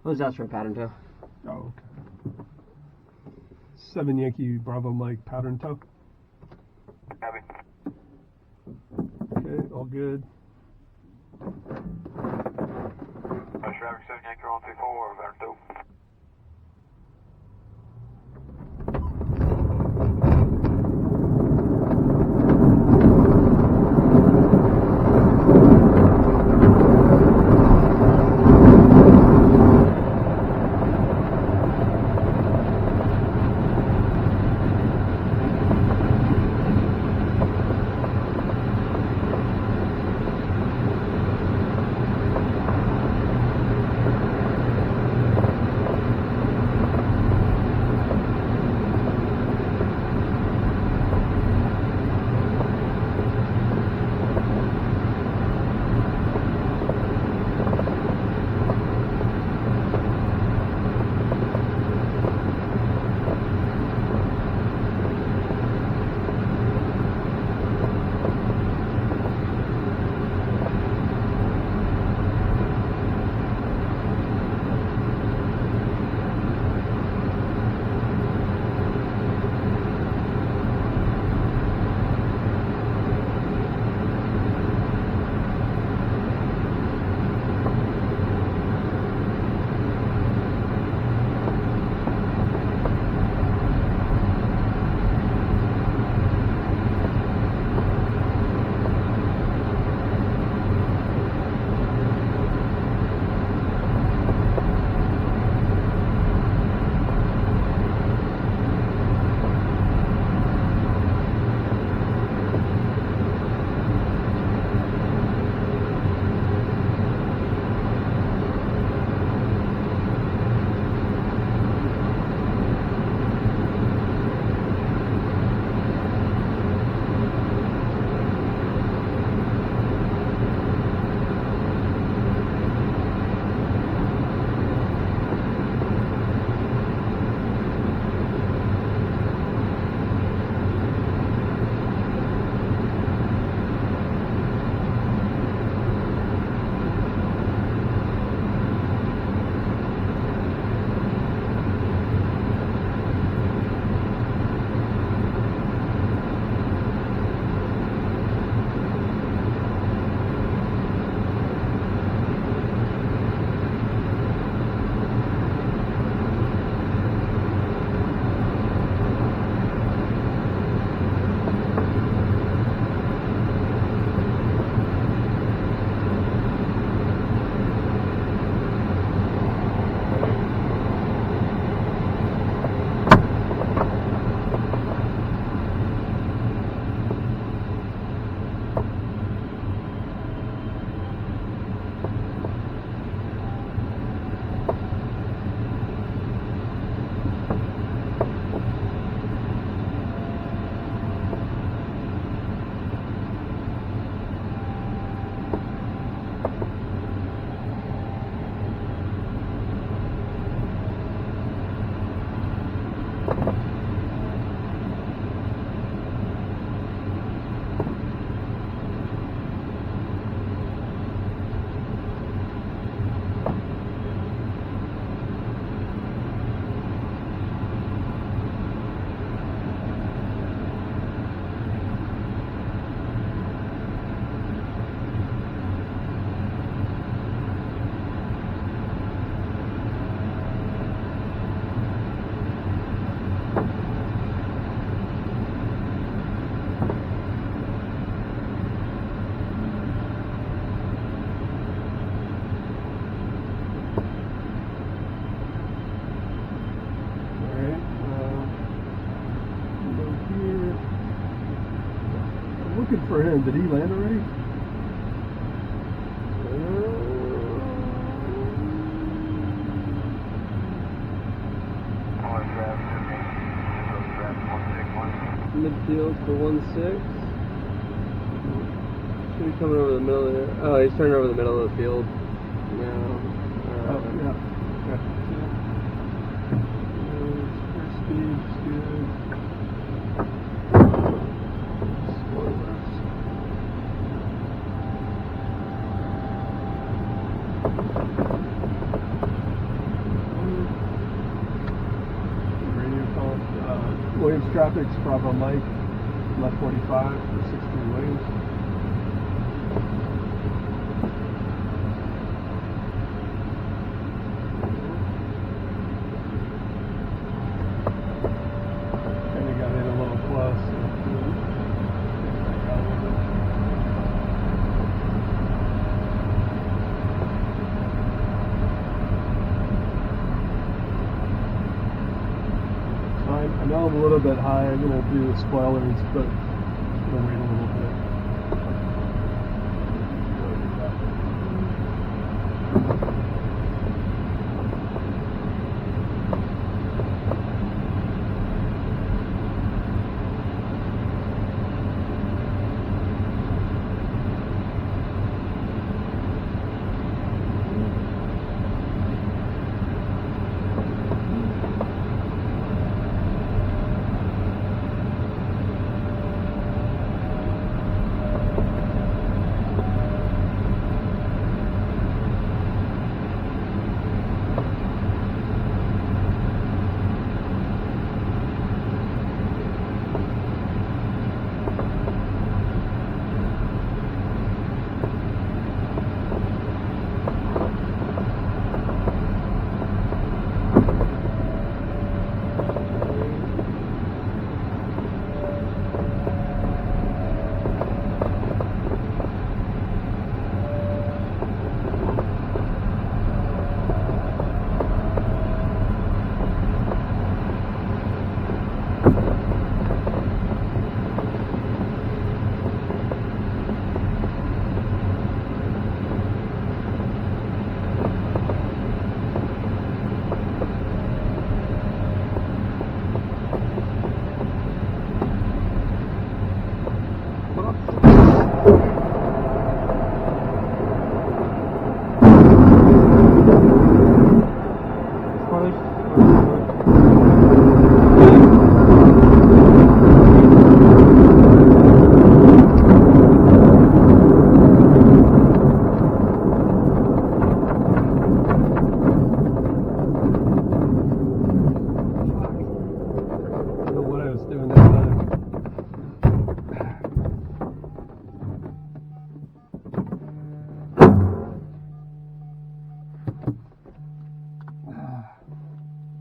What was that for a pattern toe? Oh, okay. 7 Yankee Bravo Mike pattern toe. Copy. Okay, all good. Traffic 7 Yankee 134, pattern toe. Looking for him. Did he land already? Midfield for 1-6. Should be coming over the middle of there. Oh, he's turning over the middle of the field now. Yeah. Speed's good. Williams traffic's Bravo Mike, left 45 for 16 Williams. Kind of got in a little close. I know I'm a little bit high. I'm going to do the spoilers, but I'm going to wait a little bit.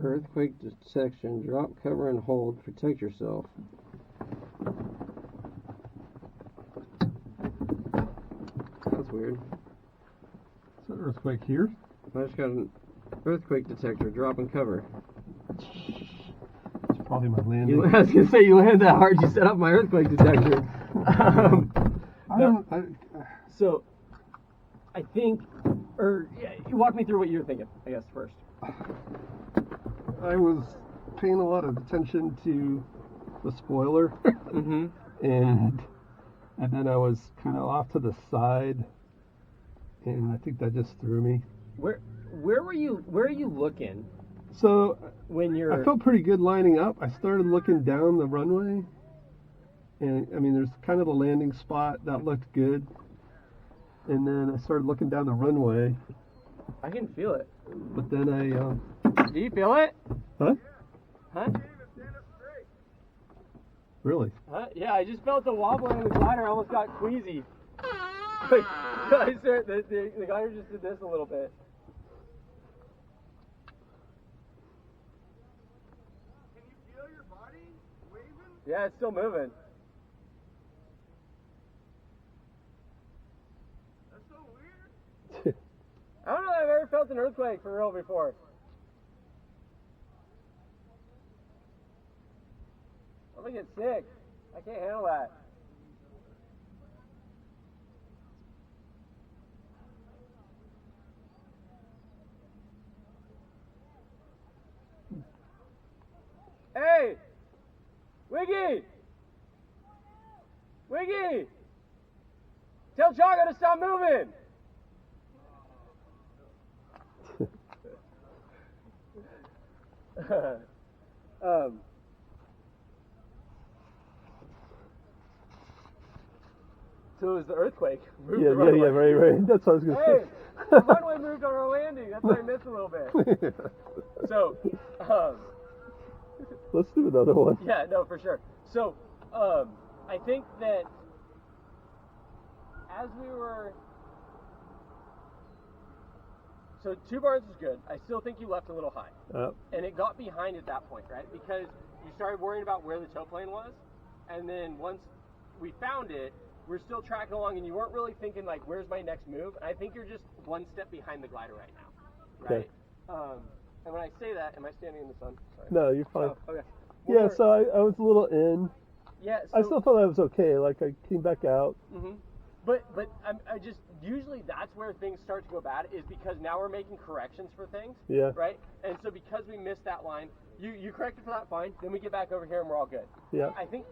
Earthquake detection. Drop, cover, and hold. Protect yourself. That's weird. Is that earthquake here? I just got an earthquake detector. Drop and cover. It's probably my landing. I was going to say, you landed that hard, you set up my earthquake detector. So, I think, you walk me through what you're thinking, I guess, first. I was paying a lot of attention to the spoiler, Mm-hmm. and then I was kind of off to the side, and I think that just threw me. Where are you looking? So When you're... I felt pretty good lining up. I started looking down the runway, and I mean, there's kind of the landing spot that looked good, and then I started looking down the runway. I can feel it. But then Do you feel it? Huh? Huh? Really? Huh? Yeah, I just felt the wobbling in the glider. I almost got queasy. The glider just did this a little bit. Can you feel your body waving? Yeah, it's still moving. That's so weird. I don't know if I've ever felt an earthquake for real before. I'm gonna get sick. I can't handle that. Hey! Wiggy! Wiggy! Tell Chaga to stop moving! So it was the earthquake. Yeah, right. That's what I was going to Hey, say. the runway moved on our landing. That's why I missed a little bit. So, Let's do another one. Yeah, no, for sure. So, I think that as we were... So 2 bars is good. I still think you left a little high. And it got behind at that point, right? Because you started worrying about where the toe plane was. And then once we found it, we're still tracking along and you weren't really thinking like, where's my next move? And I think you're just one step behind the glider right now, right? Okay. And when I say that, am I standing in the sun? Sorry. No, you're fine. Oh, okay. Yeah, so I was a little in. Yeah. So, I still thought I was okay. Like I came back out. Mm-hmm. But I just, usually that's where things start to go bad is because now we're making corrections for things. Yeah. Right? And so because we missed that line, you corrected for that, fine. Then we get back over here and we're all good. Yeah. I think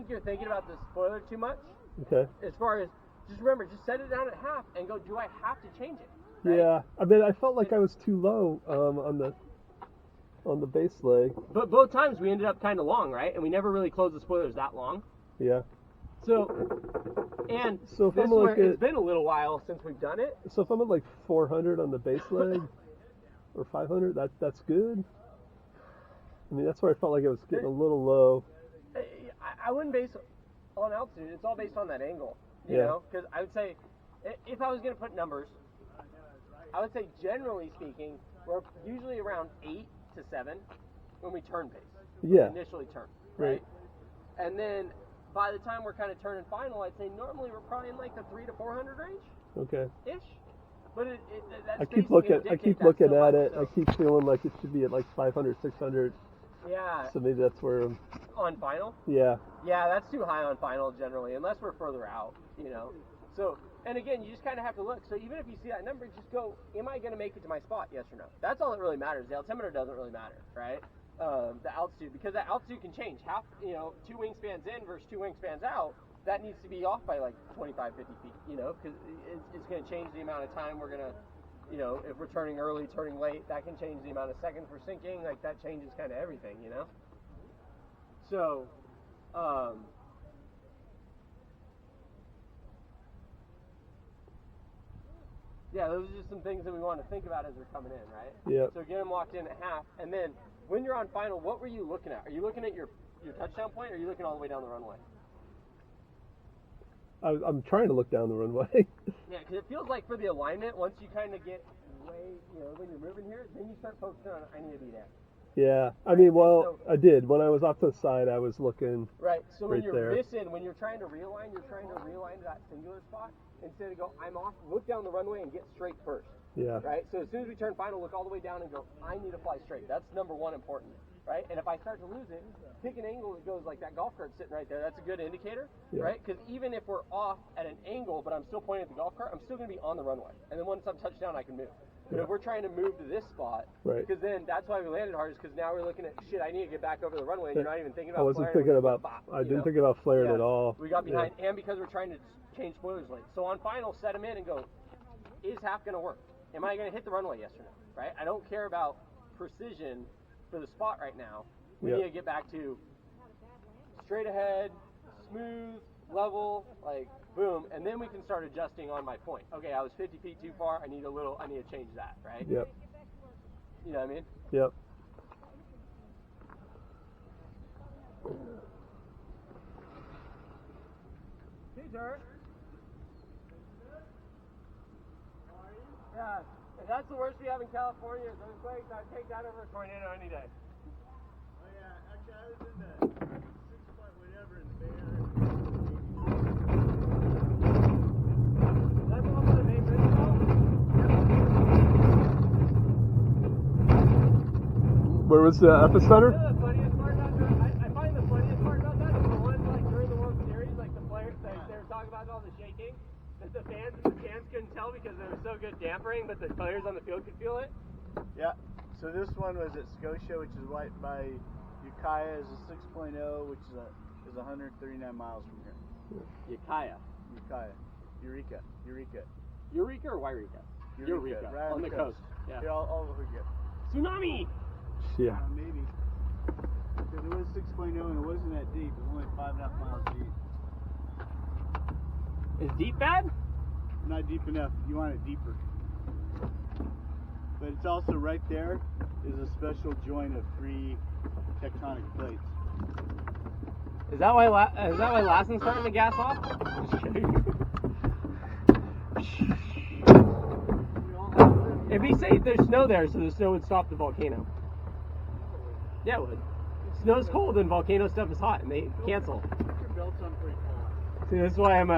you're thinking about the spoiler too much. Okay. As far as, just remember, just set it down at half and go, do I have to change it? Right? Yeah. I mean, I felt like I was too low on the base leg. But both times we ended up kind of long, right? And we never really closed the spoilers that long. Yeah. So, and so if this I'm like it's been a little while since we've done it. So if I'm at like 400 on the base leg or 500, that's good. I mean, that's where I felt like I was getting a little low. I wouldn't base on altitude. It's all based on that angle, you know? Because I would say, if I was going to put numbers, I would say generally speaking, we're usually around 8 to 7 when we turn base. Yeah. Initially turn, right? And then by the time we're kind of turning final, I'd say normally we're probably in like the 300 to 400 range. Okay. Ish. But that's I keep looking at it. So. I keep feeling like it should be at like 500, 600. Yeah. So maybe that's where I'm... On final? Yeah. Yeah, that's too high on final generally, unless we're further out, you know. So, and again, you just kind of have to look. So even if you see that number, just go, am I going to make it to my spot, yes or no? That's all that really matters. The altimeter doesn't really matter, right? The altitude, because that altitude can change. Half, 2 wingspans in versus 2 wingspans out, that needs to be off by like 25, 50 feet, because it's going to change the amount of time we're going to, if we're turning early, turning late, that can change the amount of seconds we're sinking. Like that changes kind of everything, So, yeah, those are just some things that we want to think about as we're coming in, right? Yeah. So get them locked in at half, and then when you're on final, what were you looking at? Are you looking at your touchdown point, or are you looking all the way down the runway? I'm trying to look down the runway. Yeah, because it feels like for the alignment, once you kind of get way, when you're moving here, then you start focusing on, I need to be there. Yeah, I mean, I did. When I was off to the side, I was looking right. So when right you're there. missing, when you're trying to realign to that singular spot instead of go, I'm off, look down the runway and get straight first. Yeah. Right? So as soon as we turn final, look all the way down and go, I need to fly straight. That's number one important. Right? And if I start to lose it, pick an angle that goes like that golf cart sitting right there. That's a good indicator. Yeah. Right? Because even if we're off at an angle, but I'm still pointing at the golf cart, I'm still going to be on the runway. And then once I'm touched down, I can move. But if we're trying to move to this spot, right, because then that's why we landed hard, is because now we're looking at, shit, I need to get back over the runway, and you're not even thinking about I wasn't flaring, thinking about, I didn't think about flaring at all. We got behind, and because we're trying to change spoilers late. So on final, set them in and go, is half going to work? Am I going to hit the runway, yes or no? Right? I don't care about precision for the spot right now. We need to get back to straight ahead, smooth, level, like boom, and then we can start adjusting on my point. Okay, I was 50 feet too far. I need to change that, right? Yep. You know what I mean? Yep. Peter. Yeah, if that's the worst we have in California, is earthquakes, I'd take that over a tornado any day. Oh yeah, actually I was in the 6 point whatever in the Bay Area. That's off the main bridge though? Where was the epicenter? You know the funniest part about that? I find the funniest part about that is the ones like during the World Series, like the players, they were talking about all the shaking, that the fans in the stands couldn't tell because there was so good dampering, but the players on the field could feel it. Yeah, so this one was at Scotia, which is right by Ukiah, is a 6.0, which is 139 miles from here. Ukiah. Eureka. Eureka or Wairika? Eureka. Right on the coast. Yeah. All over here. Tsunami! Yeah. Maybe. Because it was 6.0 and it wasn't that deep. It was only 5.5 miles deep. Is deep bad? Not deep enough. You want it deeper. But it's also right there is a special joint of 3 tectonic plates. Is that why Lassen's starting to gas off? Just kidding. It'd be safe there's snow there, so the snow would stop the volcano. Yeah, it would. Snow's cold and volcano stuff is hot, and they cancel. Your belt's on pretty cold. See, that's why I'm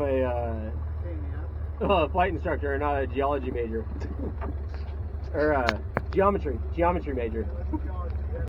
a flight instructor and not a geology major. Or geometry major.